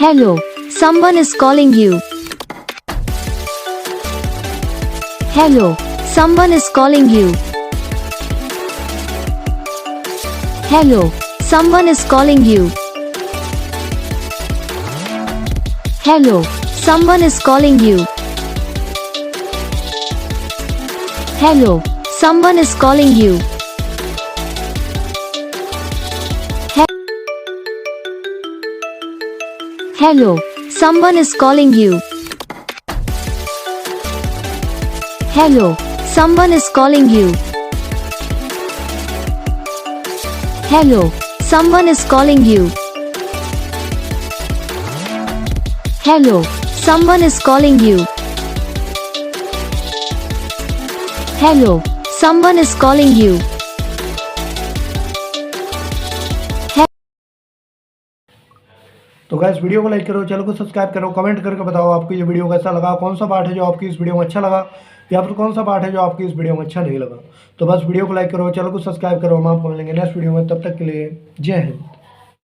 Hello, someone is calling you. Hello, someone is calling you. Hello, someone is calling you. Hello, someone is calling you. Hello, someone is calling you. Hello, someone is calling you. Hello, someone is calling you. Hello, someone is calling you. Hello, someone is calling you. Hello, someone is calling you. तो guys video को like करो, channel को subscribe करो, comment करके बताओ आपको ये video कैसा लगा, कौन सा पार्ट है जो आपकी इस वीडियो में अच्छा लगा या फिर कौन सा पार्ट है जो आपकी इस वीडियो में अच्छा नहीं लगा। तो बस वीडियो को लाइक करो, चैनल को सब्सक्राइब करो। हम आपको मिलेंगे नेक्स्ट वीडियो में, तब तक के लिए जय हिंद।